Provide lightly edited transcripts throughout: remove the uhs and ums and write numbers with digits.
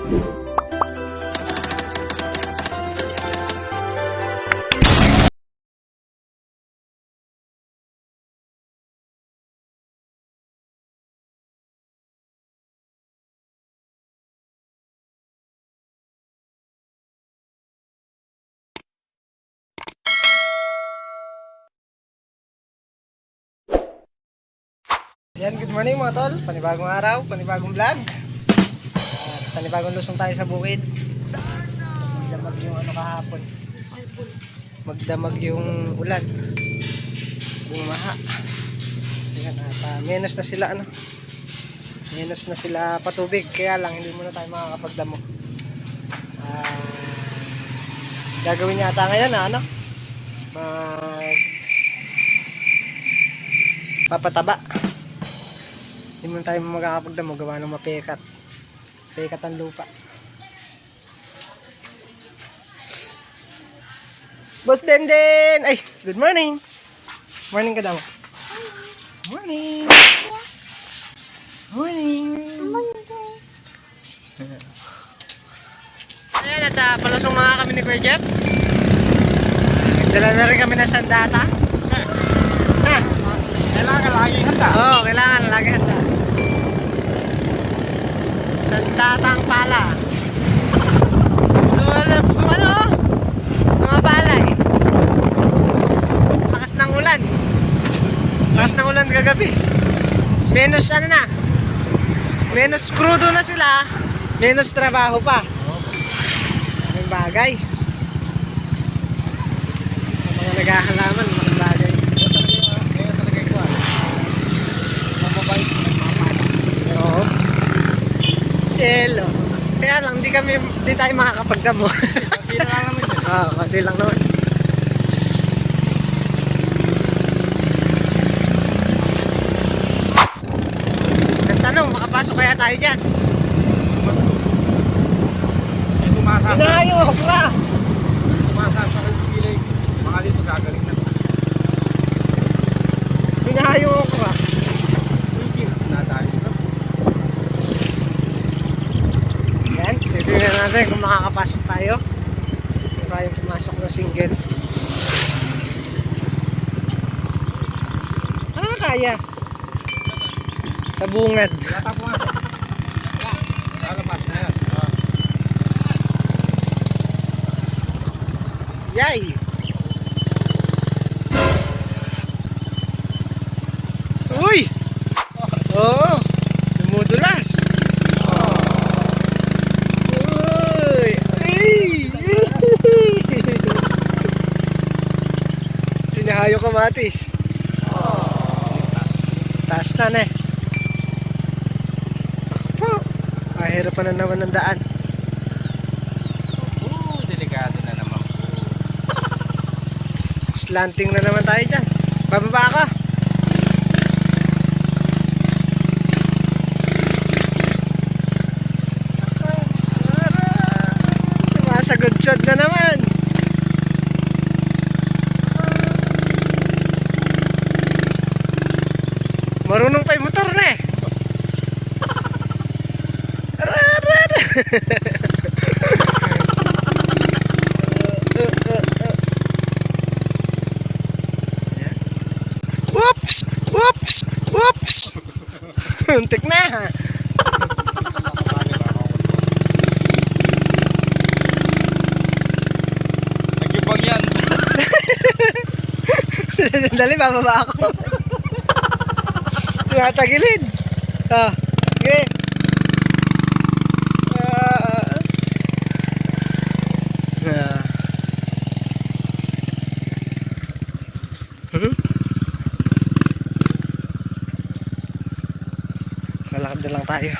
Yan, good morning mga tol. Panibagong araw, panibagong vlog. Panibagong lusong tayo sa bukid. Magdamag yung ano kahapon. Magdamag yung ulan. Bumaha. Yan, at menos na sila ano. Menos na sila patubig. Kaya lang hindi muna tayo makakapagdamo. Gagawin yata ngayon ano. Papataba. Hindi mo tayo magkakapagdamo gawa ng mapekat. Pekat ang lupa. Boss Denden! Ay, good morning! Morning ka daw. Morning! Morning! Ayan, at palusong mga kami ni Kuya Jeff. Dala na rin kami na sandata. Kailangan lagi handa. Oo, kailangan lagi handa. Sandatang pala. Ano? Mga palay. Lakas ng ulan. Lakas ng ulan kagabi. Menos ano na. Menos crudo na sila. Menos trabaho pa. Ang bagay. Sa mga naghahalaman, mga bagay. Oo. Hello. Kaya lang, di tayo makakapagdamo. Hindi na lang naman yun. Oo, hindi lang naman. Ang tanong, makapasok kaya tayo dyan? Ay, tumasa. Inayo, okra! Tumasa sa kilay. Mga dito gagaling na. Inayo, okra. Yan, titignan natin kung makakapasok tayo. Tayo pumasok na single. Kaya. Sa bungad. Lata pumasok. Lalabas na yan. Yay! Uy! Oo! Dumudulas! Uy! Ay! Tinahayo kamatis. Taas na na eh. Ahirapan na naman ng daan. Delikado na naman. Slanting na naman tayo dyan. Bababa ka. Sumasagodsod na naman. Marunong pa yung motor na eh. Whoops! Whoops! Whoops! Untik na. Nagibag yan. Dali, bababa ako. Tumatagilid. Okay. Malakad na lang tayo.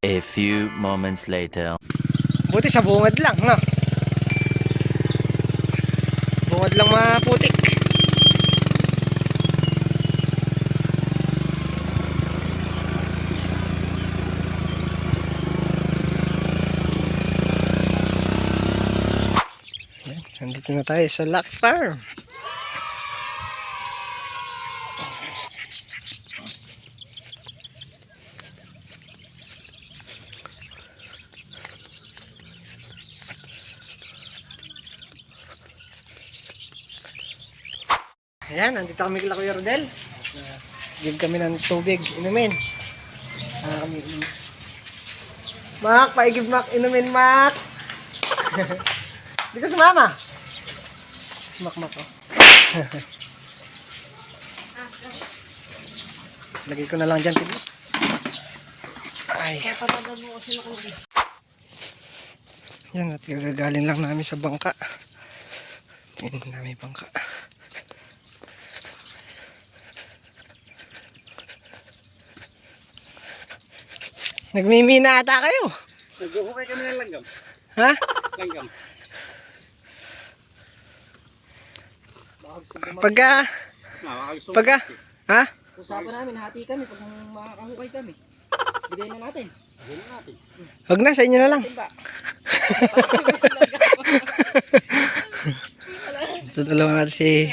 A few moments later. Buti sa bungad lang, no? Bungad lang maputik. Nandito na tayo sa Lucky Farm. Ayan, nandito kami kila Kuya Rodel. Give kami ng tubig, inumin. Kami inumin. Mac, paigib Mac, inumin Mac. Di ko sumama. Smak-mak oh. Lagay ko na lang dyan, tignan. Ay. Yan, at gagaling lang namin sa bangka. Tingnan namin bangka. Nagmimina ata kayo. Nag-uhukay kami ng langgam. Ha? Langgam. Pagka, ha? Usapan namin, hati kami pag makakahukay kami. Bigay na natin. Huwag na, sa inyo na lang. Tutulungan natin si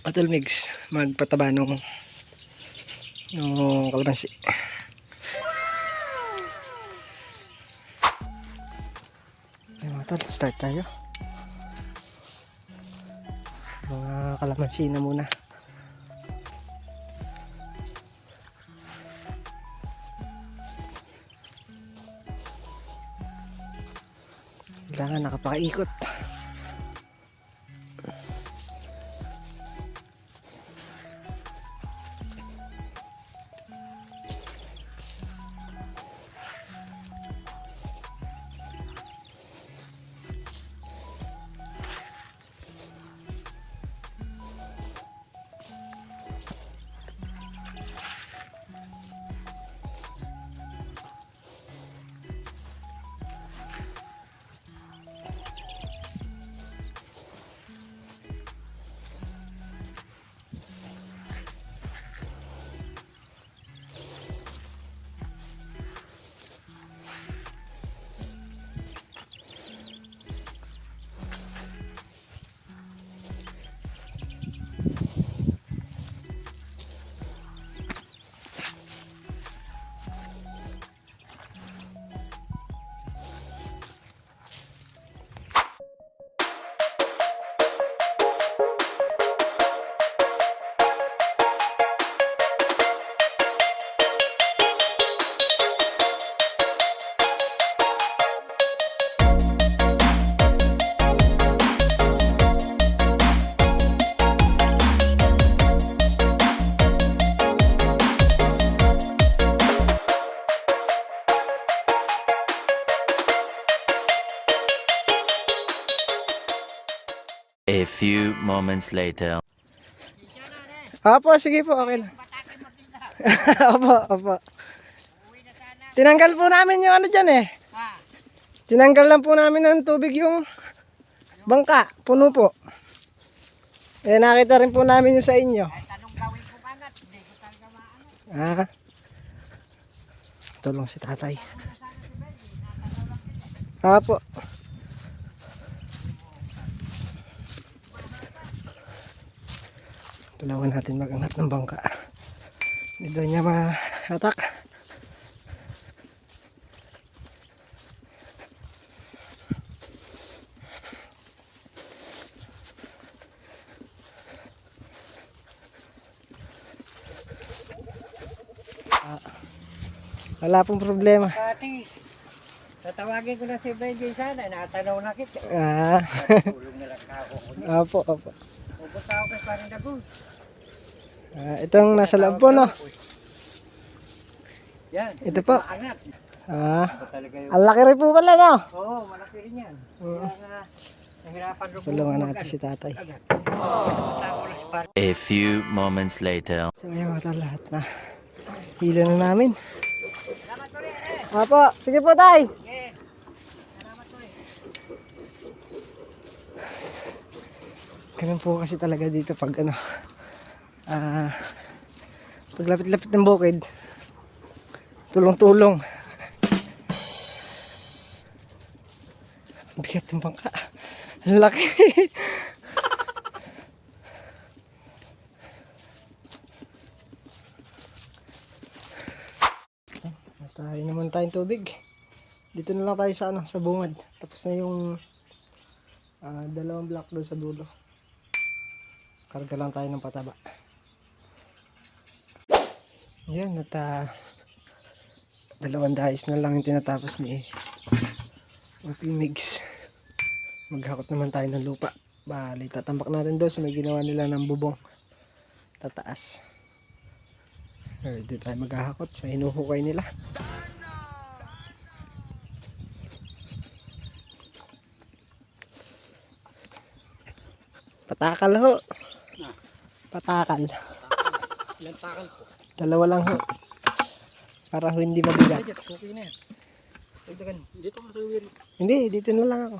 Otol Migs magpataba nung kalamansi. Ayun mga tol, start tayo. Mga kalamansi na muna. Kailangan nakapakaikot. A few moments later. Opo, sige po, okay lang. Opo. Tinanggal po namin yung ano dyan eh. Tinanggal lang po namin ng tubig yung bangka, puno po. Eh, nakita rin po namin yung sa inyo. Tanong gawin kong angat, hindi ko talaga maangat. Ah. Tulong si tatay. Opo. Tulungan natin mag-angat ng bangka. Hindi daw niya ma-attack. Wala pong problema. Pati, tatawagin ko na si Benji sana, natanaw na kita. Ah. Tulong na lang ako. Opo. Ubus ako kay parang dago. Itong nasa loob po, no? Yan. Ito po. Maangat. Ah. Talaga yun. Ang laki rin po pala, no? Oo, malaki rin yan. Kaya nga, nahirapan rin Tulungan natin si tatay. A few moments later. So ayun mga tol, lahat na hila na namin. Apo, sige po tay. Ganun po kasi talaga dito pag ano, pag lapit-lapit ng bukid, tulong-tulong. Bigat ng bangka. Ang laki. Tayo naman tayong tubig. Dito na lang tayo sa ano, sa bungad. Tapos na yung dalawang block doon sa dulo. Karga lang tayo ng pataba. Yan, at 2 dahis na lang yung tinatapos ni Uncle Migs. Maghakot naman tayo ng lupa. Bali, tatambak natin doon sa may ginawa nila ng bubong. Tataas. Dito tayo maghahakot sa hinuhukay nila. Patakal ho. Patakal. Ilang takal po. 2 lang ho. Para ho hindi mabigat. Jeff, okay na yan. Dagdagan. Dito ka rin. Hindi, dito na lang ako.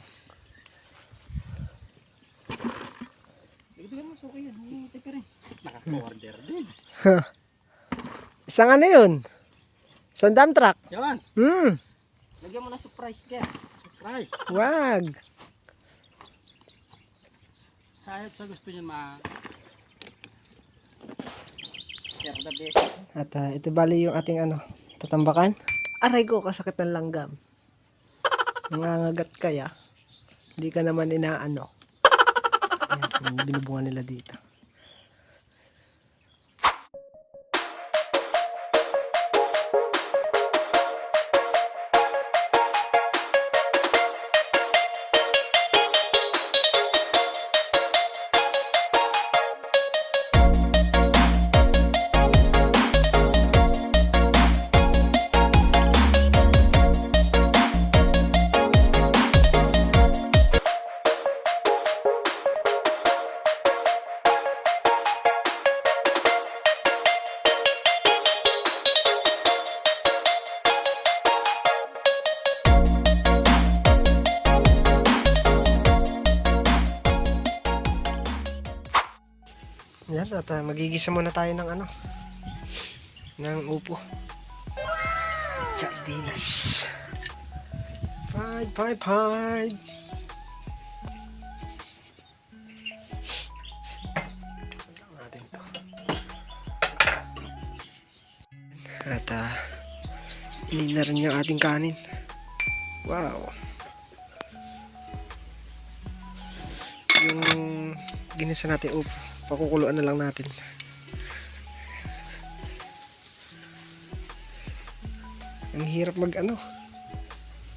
Dagdagan mo, okay yan. Hintay ka rin. Naka-order din. Isang ano yun? Isang dump truck. Yan. Lagyan mo na surprise guys. Surprise. Wag. Sayap sa gusto niya Share the best. At ito bali yung ating tatambakan. Aray ko, kasakit ng langgam. Nangangagat kaya. Hindi ka naman inaano. Ayan, yung binubungan nila dito. Yan, at magigisa muna tayo ng ng upo. Sardinas. 5. Sandang natin to. At ini na rin yung ating kanin. Wow. Yung ginisa natin upo. Pakukuluan na lang natin. Ang hirap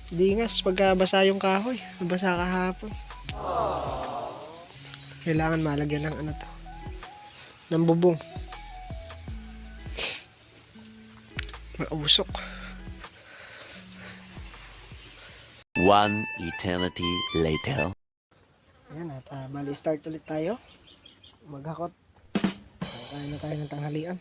dingas pagka basa yung kahoy. Basa kahapon. Kailangan malagyan ng ng bubong. Mausok. 1 eternity later. Ayan, at bali start ulit tayo. Maghakot. Kakain na tayo ng tanghalian.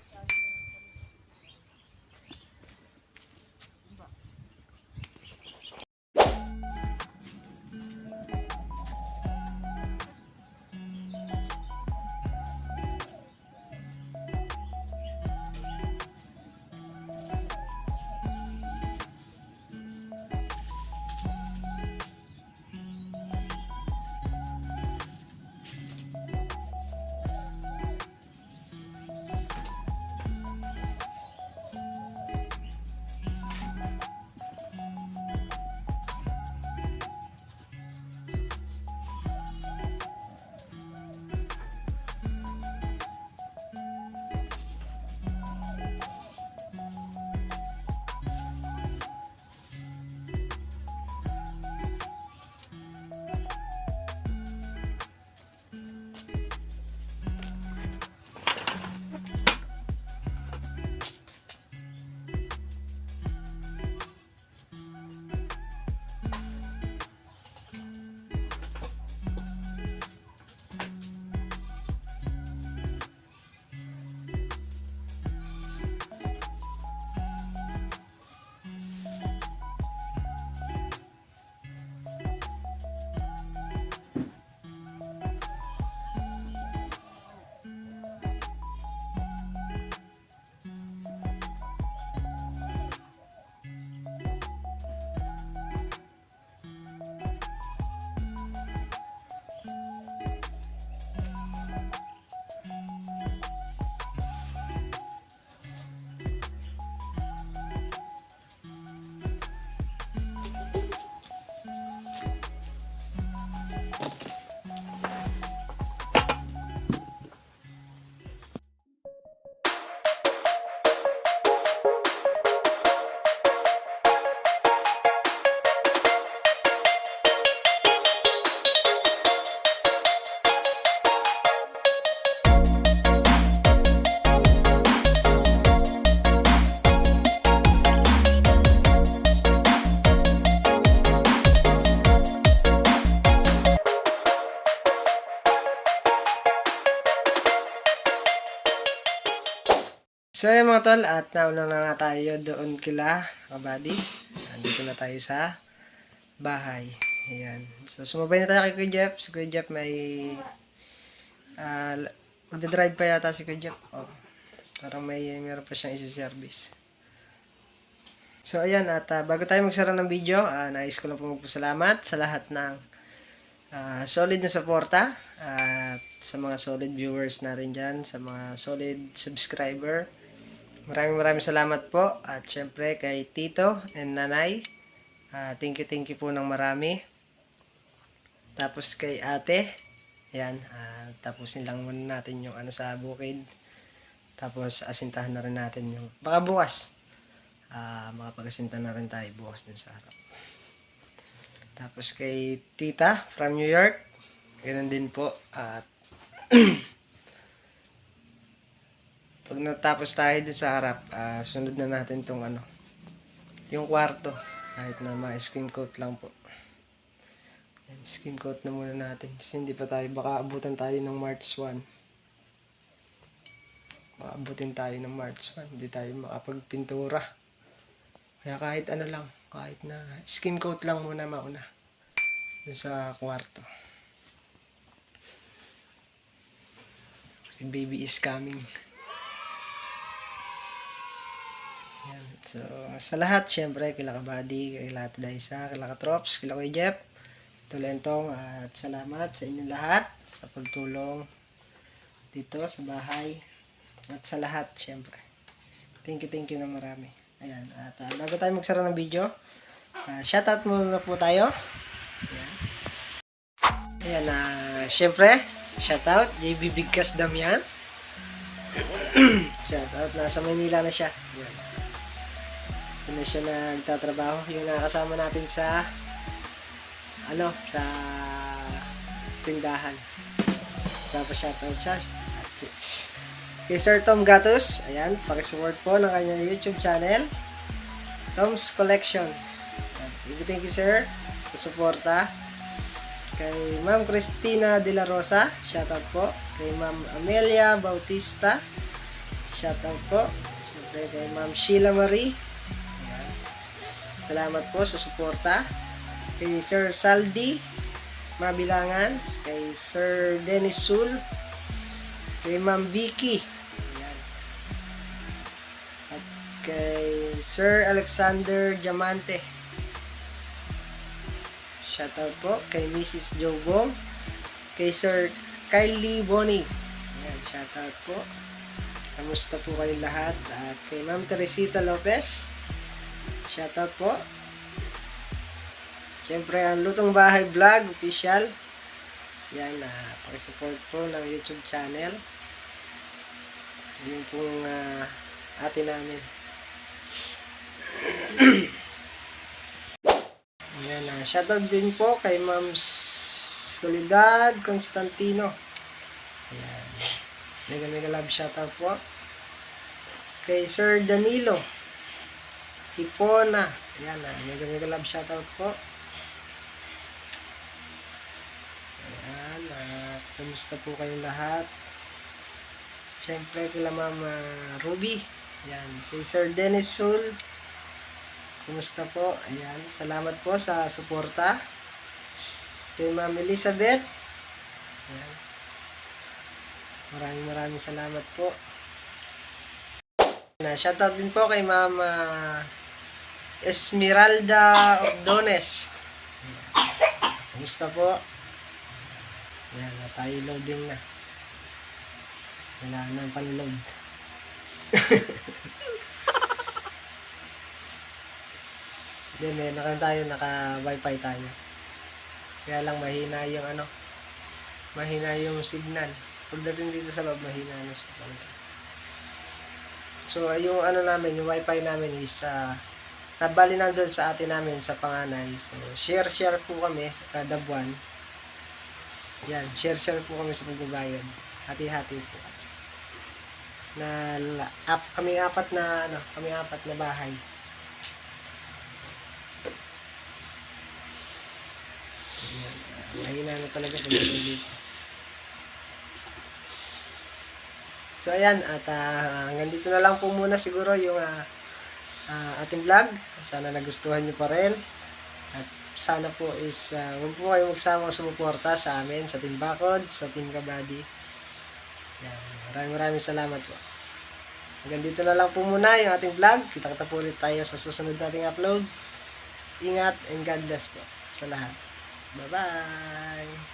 So yun mga tol, at nauna na nga tayo doon kila kabady. Andito na tayo sa bahay. Ayan. So sumabay na tayo kay Kuya Jeff. Si Kuya Jeff may magdadrive pa yata si Kuya Jeff. Oh, parang meron pa siyang isi-service. So ayan, at bago tayo magsara ng video, nais ko lang po magpasalamat sa lahat ng solid na suporta at sa mga solid viewers natin dyan, sa mga solid subscriber. Maraming salamat po. At syempre kay Tito and Nanay, thank you po ng marami. Tapos kay Ate, ayan, tapusin lang muna natin yung sa bukid. Tapos asintahan na rin natin yung, baka bukas, makapag-asinta na rin tayo bukas din sa harap. Tapos kay Tita from New York, ganoon din po. At pag natapos tayo dun sa harap, sunod na natin tong yung kwarto. Kahit na ma-skim coat lang po. Yan, skim coat na muna natin. Kasi hindi pa tayo, baka abutan tayo ng March 1. Baka abutin tayo ng March 1. Hindi tayo makapagpintura. Kaya kahit lang, kahit na skim coat lang muna mauna. Dun sa kwarto. Kasi baby is coming. Yan. So, sa lahat, syempre, kila Kabady, kila Daisa, kila Katrops, kila Kuya Jeff, ito Lentong, at salamat sa inyong lahat sa pagtulong dito sa bahay. At sa lahat, syempre. Thank you na marami. Ayan. At bago tayo magsara ng video, shoutout muna po tayo. Ayan. Ayan, syempre, shoutout, JB Bigkas Damian. Shoutout, nasa Manila na siya. Ayan. Doon na siya nagtatrabaho. Yung nakasama natin sa sa tindahan. Tapos shoutout siya. Kay Sir Tom Gatos, ayan, pakisupport po ng kanyang YouTube channel, Tom's Collection. Thank you sir sa suporta. Kay Ma'am Cristina De La Rosa, shoutout po. Kay Ma'am Amelia Bautista, shoutout po. Siyempre kay Ma'am Sheila Marie, salamat po sa suporta. Kay Sir Saldi Mabilangan, kay Sir Dennis Sul, kay Ma'am Vicky, ayan. At kay Sir Alexander Diamante, shoutout po. Kay Mrs. Jobong, kay Sir Kylie Bonnie, ayan, shoutout po. Kamusta po kayo lahat? At kay Ma'am Teresita Lopez, shoutout po. Siyempre, ang Lutong Bahay Vlog Official. Yan, pakisupport po ng YouTube channel. Yun pong ate namin. Yan, shoutout din po kay Ma'am Soledad Constantino. Ayan. Mega love shoutout po. Kay Sir Danilo Hipona. Ayan, mega love shoutout po. Ayan, kamusta po kayong lahat? Siyempre, kila Ma'am Ruby. Ayan, kay Sir Dennis Sul. Kamusta po? Ayan, salamat po sa suporta. Kay Ma'am Elizabeth. Ayan. Maraming salamat po. Shoutout din po kay Ma'am Esmeralda Ordones. Kamusta po? Yan, tayo loading na. Wala nang pan-load. Then, naka-wifi tayo. Kaya lang mahina yung mahina yung signal. Pagdating dito sa loob, mahina na siya. So, yung namin, yung wifi namin is bali nandun sa atin namin sa panganay. So, share po kami kada buwan. Yan, share po kami sa pagbabayad. Hati-hati po. Kami apat na bahay. Yan, mahina na talaga pag dito. So ayan, at hanggang dito na lang po muna siguro yung ating vlog. Sana nagustuhan nyo pa rin. At sana po is huwag po kayo magsama sumuporta sa amin, sa Team Bakod, sa Team Kabady. Yan, maraming salamat po. Hanggang dito na lang po muna yung ating vlog. Kita-kita po ulit tayo sa susunod nating upload. Ingat and God bless po sa lahat. Bye-bye!